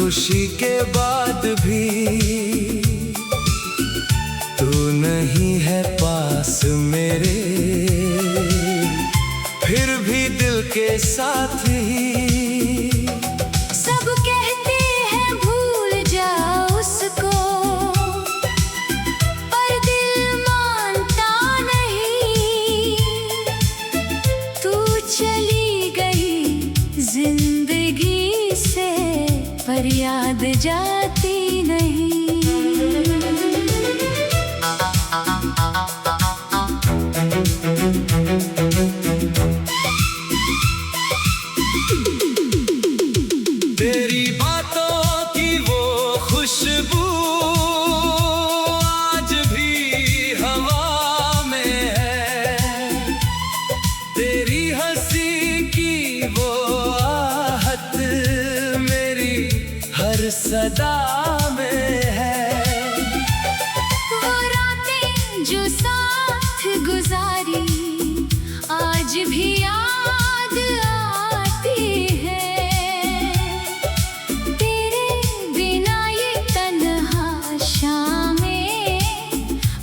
खुशी के बाद भी तू नहीं है पास मेरे, फिर भी दिल के साथ ही सब कहते हैं भूल जा उसको, पर दिल मानता नहीं। तू चली गई जिंदगी से, पर याद जाती नहीं। तेरी बातों की वो खुशबू आज भी हवा में है, तेरी हंसी की वो आहट मेरी हर सदा में है। वो रातें जो साथ गुजारी आज भी याद आती है। तेरे बिना ये तन्हा शामें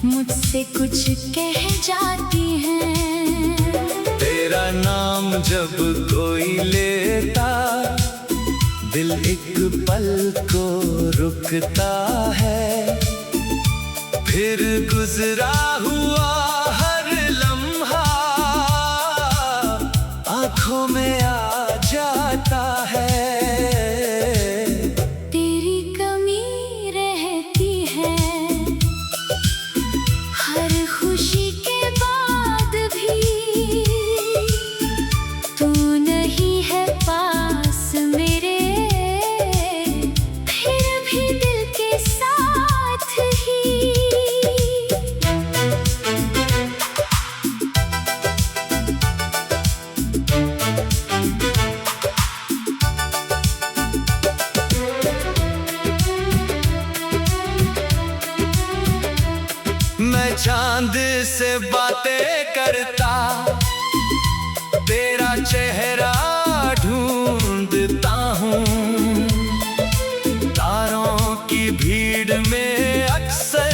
मुझसे कुछ कह जाती हैं। तेरा नाम जब कोई लेता, दिल एक पल को रुकता है, फिर गुजरा हुआ हर लम्हा आँखों में आ जाता है। तेरी कमी रहती है हर खुशी के बाद भी, तू नहीं है पास मेरे, फिर भी दिल के साथ ही। मैं चांद से बातें करता, तेरा चेहरा ढूंढता हूँ, तारों की भीड़ में अक्सर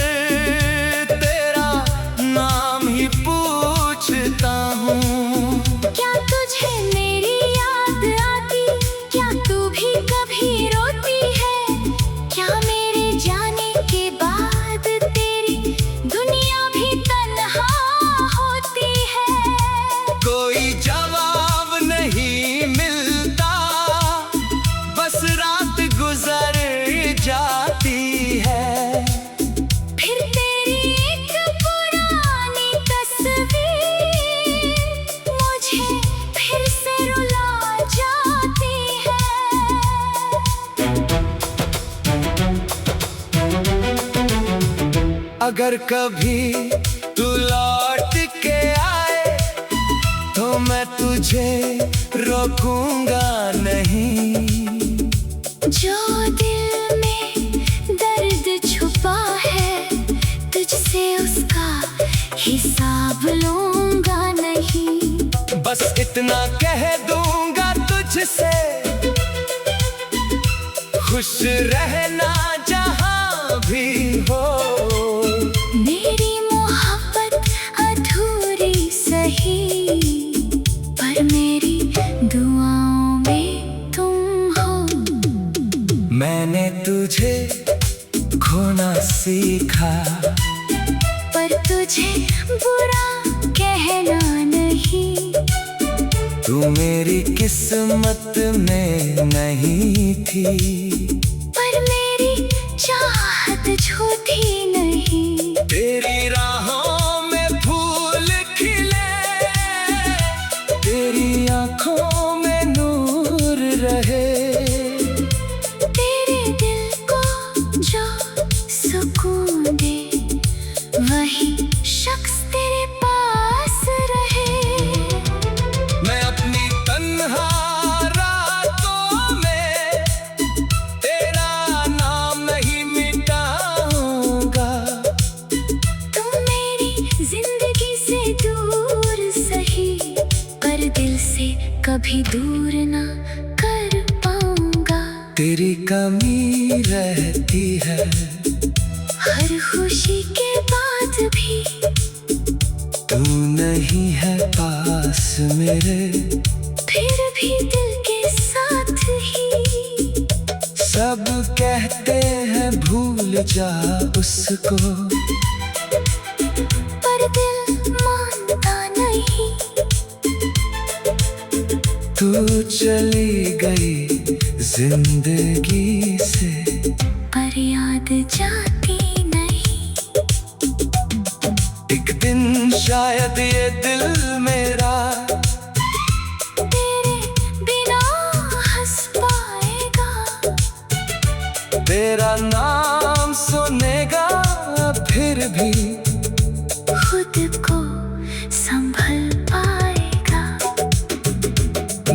तेरा नाम ही पूछता हूँ। क्या तुझे मेरी याद आती, क्या तू भी कभी रोती है? क्या मेरे जाने के बाद तेरी दुनिया भी तन्हा होती है? कोई जवाब नहीं मिलता, बस रात गुजर जाती है। फिर तेरी एक पुरानी तस्वीर मुझे फिर से रुला जाती है। अगर कभी तू लौट के आए तो मैं तुझे रोकूंगा नहीं। जो दिल में दर्द छुपा है, तुझसे उसका हिसाब लूंगा नहीं। बस इतना कह दूंगा तुझसे, खुश रहना जहां भी हो। मेरी मोहब्बत अधूरी सही, पर मेरी दुआओं में तुम हो। मैंने तुझे खोना सीखा, पर तुझे बुरा कहना नहीं। तू मेरी किस्मत में नहीं थी, पर मेरी चाहत झूठी नहीं। तेरी राहों में फूल खिले, तेरी आँखों में नूर रहे। तेरे दिल को जो सुकून दे, वही शख्स तेरे पास रहे। मैं अपनी तन्हा रातों में तेरा नाम नहीं मिटाऊंगा। तुम मेरी जिंदगी से दूर सही, पर दिल से कभी दूर ना कर पाऊंगा। तेरी कमी रहती है। हर खुशी के बाद भी तू नहीं है पास मेरे, फिर भी दिल के साथ ही। सब कहते हैं भूल जा उसको, पर दिल मानता नहीं। तू चली गई जिंदगी से, पर याद जाती नहीं। एक दिन शायद ये दिल मेरा तेरे बिना हंस पाएगा, तेरा नाम सुनेगा, फिर भी खुद को संभल पाएगा।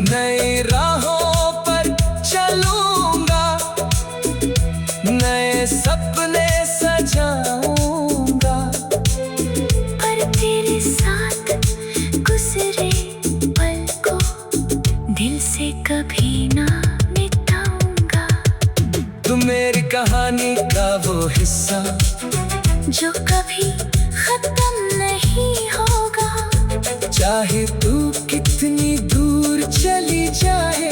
नई राहों पर चलूंगा, नए सपने सजाऊंगा, पर तेरे साथ गुजरे पल को दिल से कभी ना मिटाऊंगा। तू मेरी कहानी का वो हिस्सा जो कभी खत्म नहीं होगा। चाहे तू कितनी दूर चली जाए,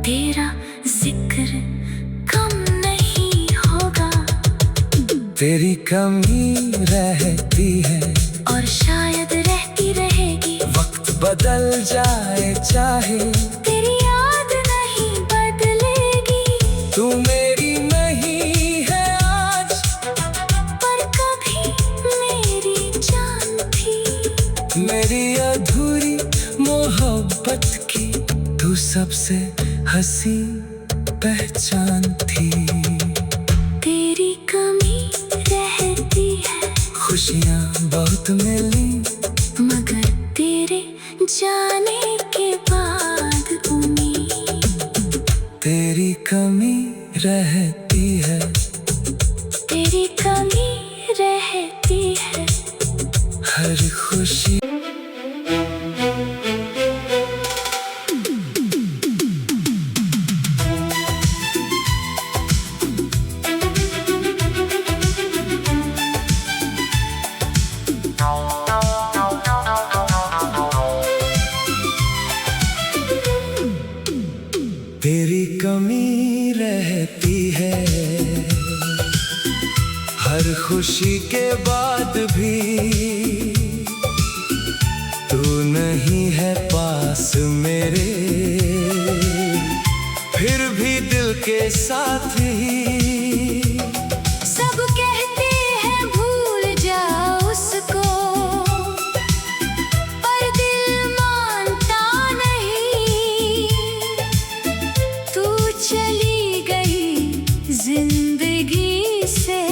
तेरा जिक्र कम नहीं होगा। तेरी कमी रहती है और शायद रहती रहेगी। वक्त बदल जाए चाहे, तेरी याद नहीं बदलेगी। तू मेरी नहीं है आज, पर कभी मेरी जान थी। मेरी अधूरी मोहब्बत की तू सबसे हंसी पहचान थी। तेरी कमी रहती है, खुशियाँ बहुत मिली, मगर तेरे जाने के बाद उम्मीद। तेरी कमी रहती है। तेरी कमी रहती है। हर खुशी तेरी कमी रहती है। हर खुशी के बाद भी तू नहीं है पास मेरे, फिर भी दिल के साथ ही। सब कहते हैं भूल जा उसको, पर दिल मानता नहीं। तू चली गई जिंदगी से,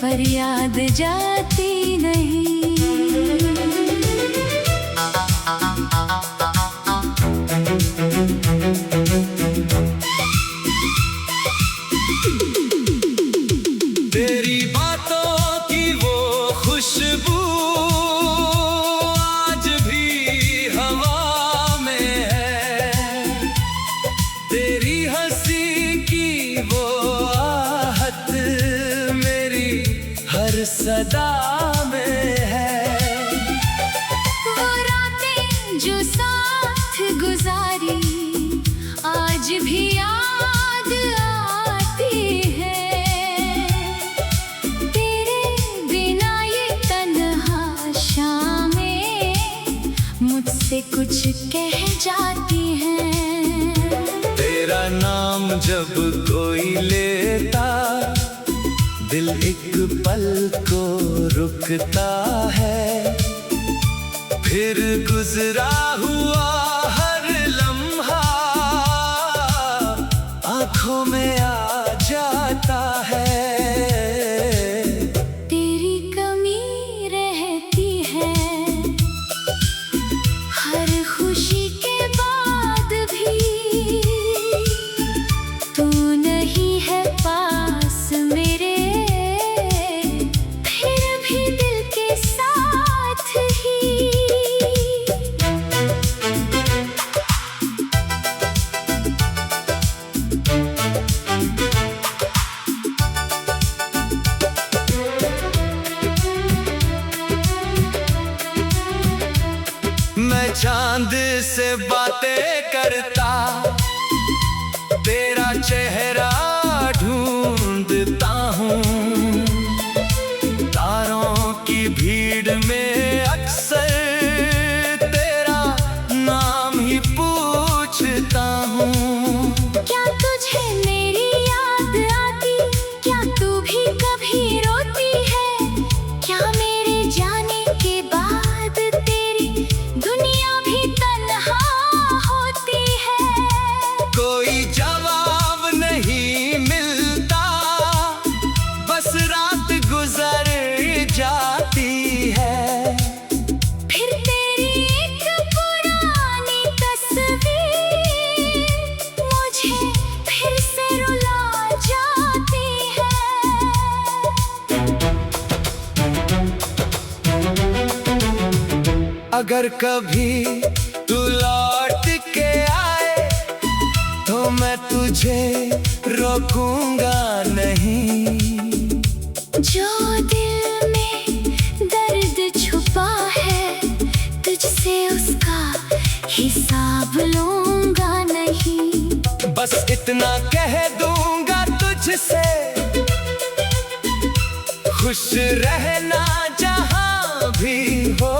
पर याद जाती नहीं। तेरी बातों की वो खुशबू आज भी हवा में है, तेरी हंसी की वो आहट मेरी हर सदा में है। वो रातें जो साथ गुजारी आज भी याद आती है। तेरे बिना ये तन्हा शामें मुझसे कुछ कह जाती हैं। तेरा नाम जब कोई लेता, दिल एक पल को रुकता है, फिर गुजरा हुआ हर लम्हा आंखों में आ जाता है। तेरी कमी रहती है। हर खुशी के बाद भी तू नहीं है पास मेरे, फिर भी दिल के साथ ही। चांद से बातें करता, तेरा चेहरा ढूंढता हूँ। तारों की भीड़ में अक्सर तेरा नाम ही पूछता हूँ। क्या तुझे मेरी याद आती, क्या तू भी कभी रोती है? क्या मेरे जाने के बाद तेरी दुनिया भी तन्हा होती है? कोई जवाब नहीं मिलता, बस रात गुजर जाती है। फिर तेरी एक पुरानी तस्वीर मुझे फिर से रुला जाती है। अगर कभी तू लौट के आए तो मैं तुझे रोकूंगा नहीं। जो दिल में दर्द छुपा है, तुझसे उसका हिसाब लूंगा नहीं। बस इतना कह दूंगा तुझसे, खुश रहना जहां भी हो।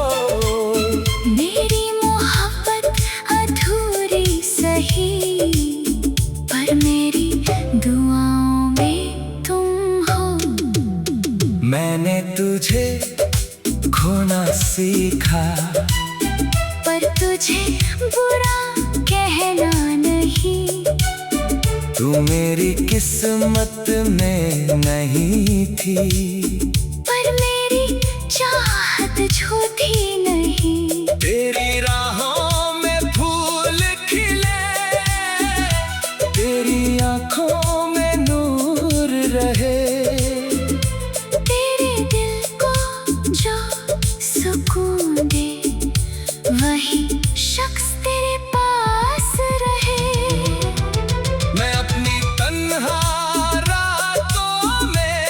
मेरी मोहब्बत अधूरी सही, पर मेरी दुआओं में तुम हो। मैंने तुझे खोना सीखा, पर तुझे बुरा कहना नहीं। तू मेरी किस्मत में नहीं थी, पर मेरी चाहत झूठी नहीं। तेरी राहों में फूल खिले, तेरी आंखों में नूर रहे। तेरे दिल को जो सुकून दे, वही शख्स तेरे पास रहे। मैं अपनी तन्हा रातों में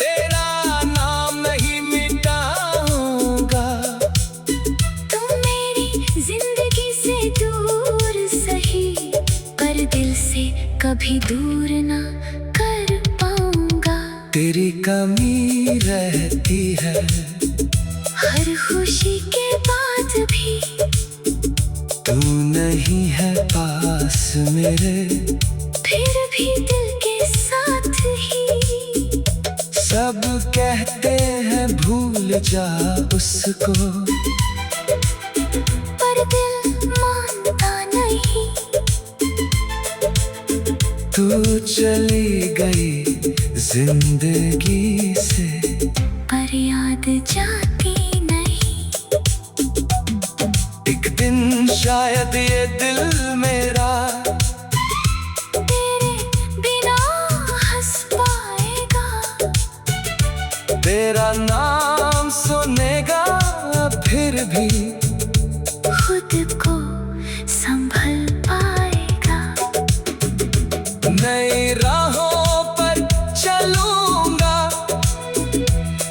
तेरा नाम नहीं मिटाऊंगा। तुम मेरी जिंदगी से दूर सही, पर दिल से कभी दूर ना कर पाऊंगा। तेरी कमी रहती है, हर खुशी के बाद भी तू नहीं है पास मेरे। फिर भी दिल के साथ ही सब कहते हैं भूल जा उसको, पर दिल मानता नहीं। तू चली गई जिंदगी से, पर याद जाती नहीं। एक दिन शायद ये दिल मेरा तेरे बिना हंस पाएगा। तेरा नाम सुनेगा, फिर भी खुद को संभल पाएगा। नई राहों पर चलूंगा,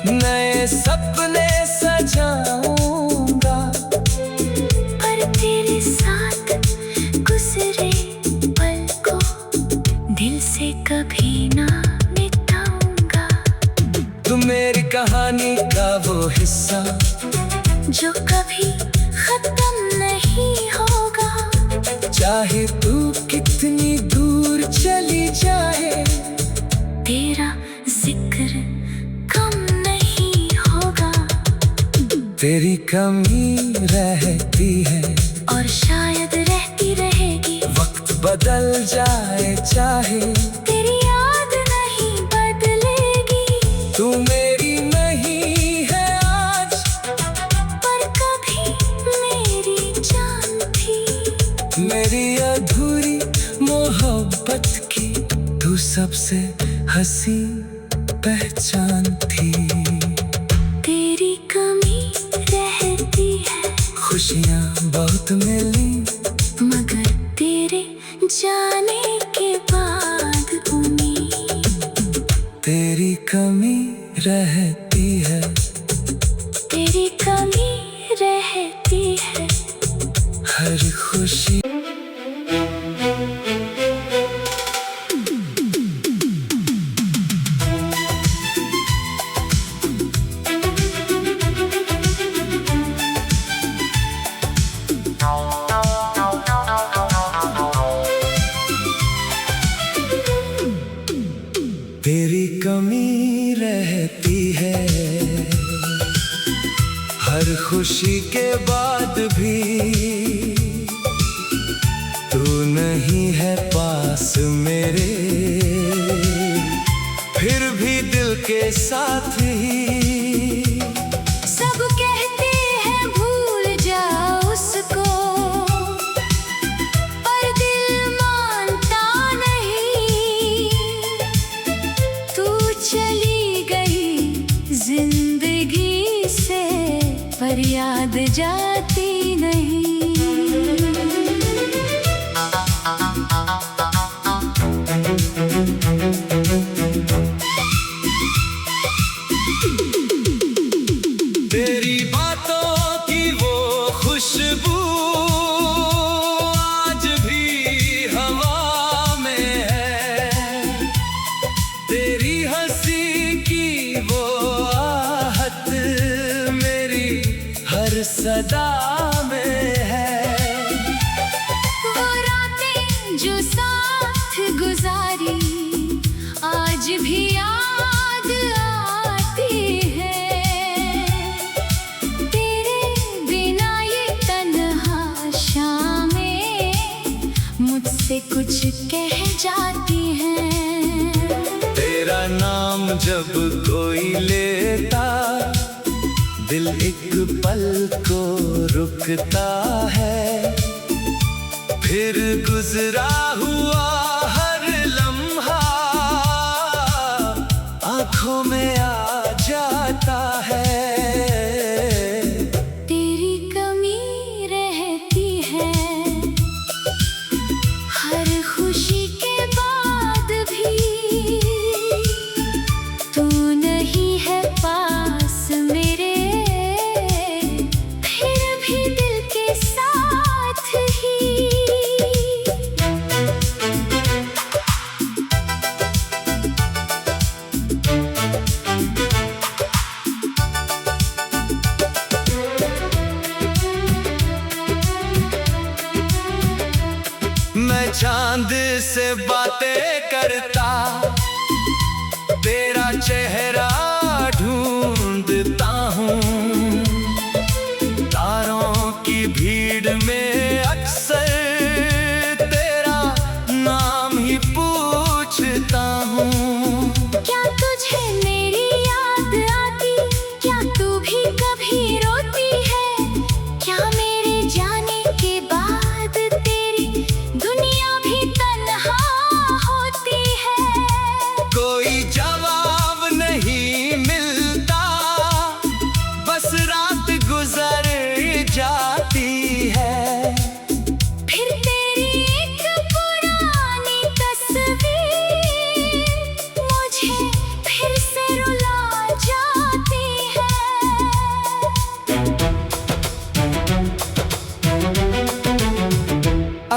नए सपने सजाऊंगा। पर तेरे साथ गुजरे पल को दिल से कभी ना मिटाऊंगा। तू मेरी कहानी का वो हिस्सा जो कभी खत्म नहीं होगा। चाहे तू कितनी दूर चली जाए, तेरा जिक्र कम नहीं होगा। तेरी कमी रहती है और शायद रहती रहेगी। वक्त बदल जाए चाहे, तेरी याद नहीं बदलेगी। तू मेरी नहीं है आज, पर कभी मेरी जान थी। मेरी अधूरी मोहब्बत की तू सबसे हंसी पहचान थी। तेरी कमी रहती है, खुशियाँ बहुत मिली, मगर तेरे जाने के बाद उम्मीद। तेरी कमी रहती है, तेरी कमी रहती है। हर खुशी। तेरी कमी रहती है हर खुशी के बाद भी, तू नहीं है पास मेरे, फिर भी दिल के साथ ही। सब कहते हैं भूल जाओ उसको, पर दिल मानता नहीं। तू चली गई जिंदगी से, पर याद जाती नहीं। तेरी बातों की वो खुशबू आज भी हवा में है, तेरी हंसी की वो आहट मेरी हर सदा में है। वो रातें जो साथ गुजारी आज भी याद आती है। तेरे बिना ये तन्हा शामें मुझसे कुछ कह जाती हैं। तेरा नाम जब कोई लेता, दिल एक पल को रुकता है, फिर गुजरा हुआ हर लम्हा आंखों में आ जाता है। तेरी कमी रहती है हर खुशी के बाद भी, तू नहीं है पास मेरे, फिर भी दिल के साथ ही। मैं चांद से बातें करता, तेरा चेहरा ढूंढता हूँ, तारों की भीड़ में अक्सर तेरा नाम ही पूछता हूँ। क्या तुझे मेरी याद आती, क्या तू भी कभी रोती है? क्या मेरे जाने के बाद तेरी दुनिया भी तन्हा होती है? कोई जवाब नहीं मिलता, बस रात गुजर जाती है। फिर तेरी एक पुरानी तस्वीर मुझे फिर से रुला जाती है।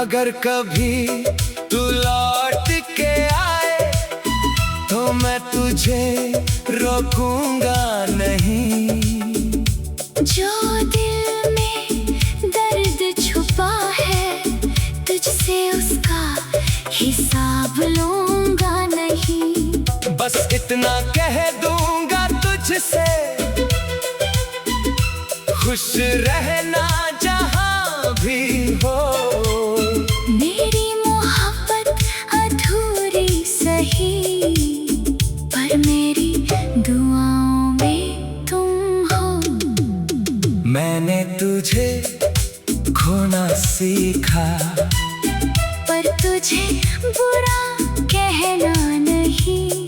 अगर कभी तू लौट के आए तो मैं तुझे रोकूंगा नहीं। जो दिल में दर्द छुपा है, तुझसे उसका हिसाब लूंगा नहीं। बस इतना कह दूंगा तुझसे, खुश रहना जहां भी हो। मेरी मोहब्बत अधूरी सही, पर मेरी दुआओं में तुम हो। मैंने तुझे खोना सीखा, पर तुझे बुरा कहना नहीं।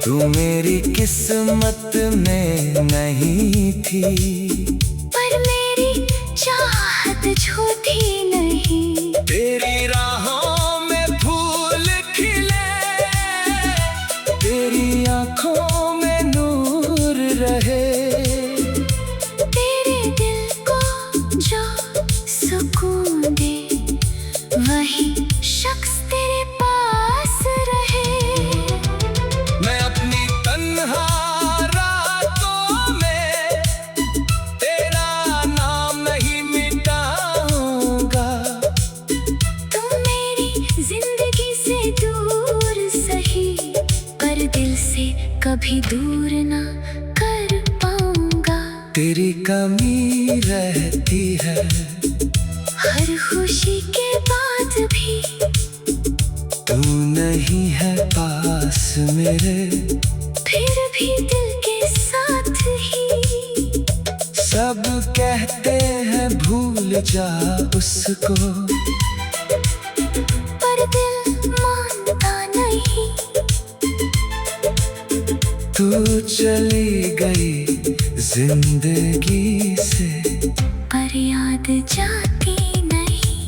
तू मेरी किस्मत में नहीं थी, पर मेरी चाहत झूठी नहीं। तेरी राहों में फूल खिले, तेरी आंखों में नूर रहे। तेरे दिल को जो सुकून कभी दूर ना कर पाऊंगा। तेरी कमी रहती है हर खुशी के बाद भी तू नहीं है पास मेरे, फिर भी दिल के साथ ही। सब कहते हैं भूल जा उसको, पर दिल मानता नहीं। तू चली गई जिंदगी से, पर याद जाती नहीं।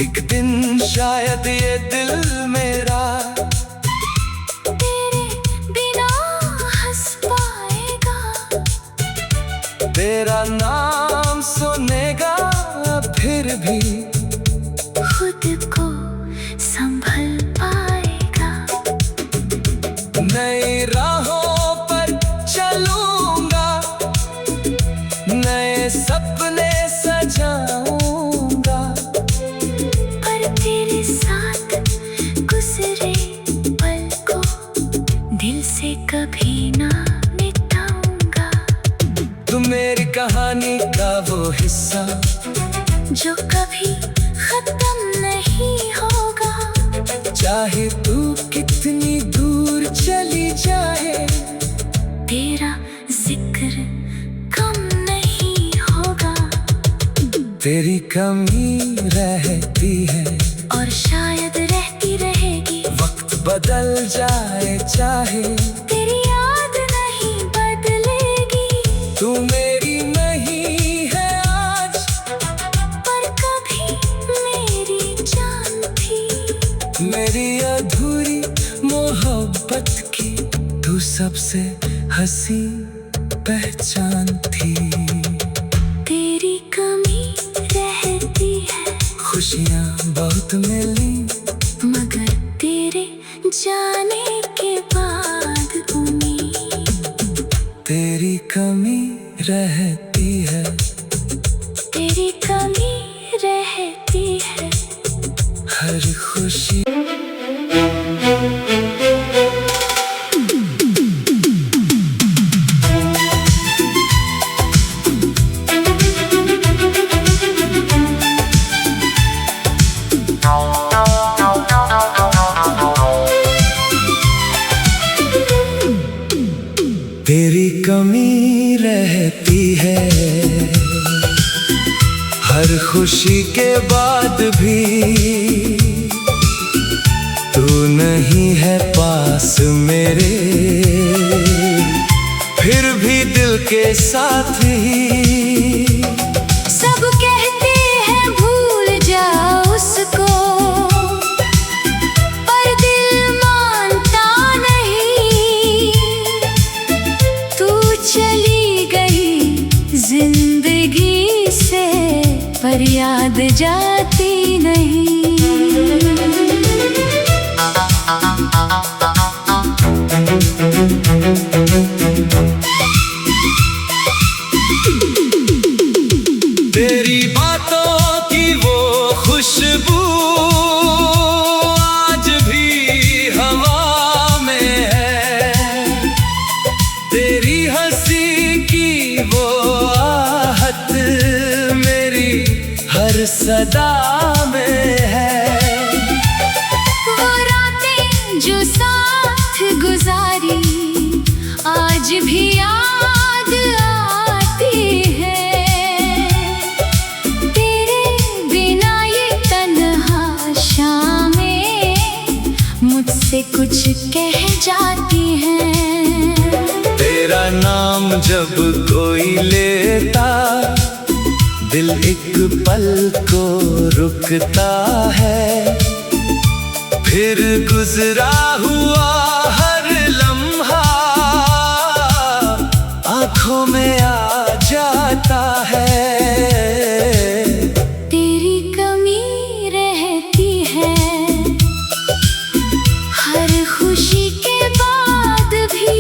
एक दिन शायद ये दिल मेरा तेरे बिना हंस पाएगा। तेरा नाम सुनेगा, फिर भी खुद को संभल पाएगा। नई राहों पर चलूंगा, नए सपने सजाऊंगा, पर तेरे साथ गुजरे पल को दिल से कभी ना मिटाऊंगा। तू मेरी कहानी का वो हिस्सा जो कभी खत्म नहीं होगा। चाहे तू कितनी दूर चली जाए, तेरा जिक्र कम नहीं होगा। तेरी कमी रहती है और शायद रहती रहेगी। वक्त बदल जाए चाहे, तेरी याद नहीं बदलेगी। तू मेरी नहीं है आज, पर कभी मेरी जान थी। मेरी अधूरी मोहब्बत की तू सबसे हंसी पहचान थी। तेरी कमी रहती है, खुशियाँ बहुत मिली, मगर तेरे जाने के बाद उम्मीद। तेरी कमी रहती है, तेरी कमी रहती है। हर खुशी तेरी कमी रहती है, हर खुशी के बाद भी तू नहीं है पास मेरे, फिर भी दिल के साथ ही। सब कहते हैं भूल जा उसको, पर दिल मानता नहीं। तू चली गई जिंदगी से, पर याद जाती नहीं। तेरी बातों की वो खुशबू आज भी हवा में है, तेरी हंसी की वो आहट मेरी हर सदा में है। वो रातें जो साथ गुजारी आज भी याद आती है। तेरे बिना ये तन्हा शामें मुझसे कुछ कह जाती हैं। तेरा नाम जब कोई लेता, दिल एक पल को रुकता है, फिर गुजरा हुआ हर लम्हा आँखों में आ जाता है। तेरी कमी रहती है, हर खुशी के बाद भी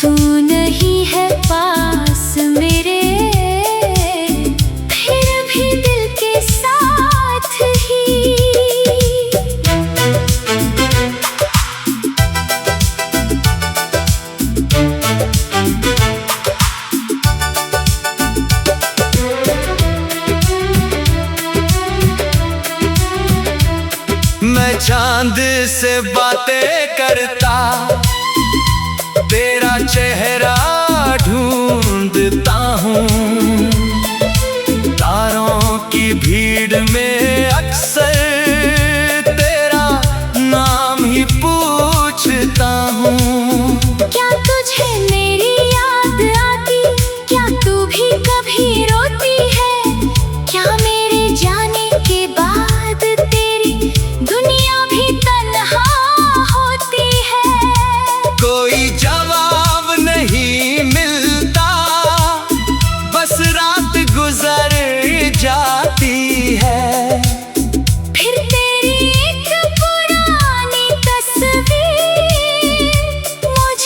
तू नहीं है पास मेरे, फिर भी दिल के साथ ही।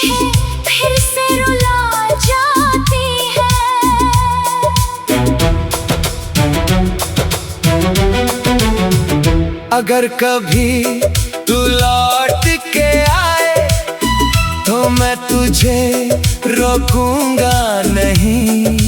मुझे फिर से रुला जाती है। अगर कभी तू लौट के आए तो मैं तुझे रोकूंगा नहीं।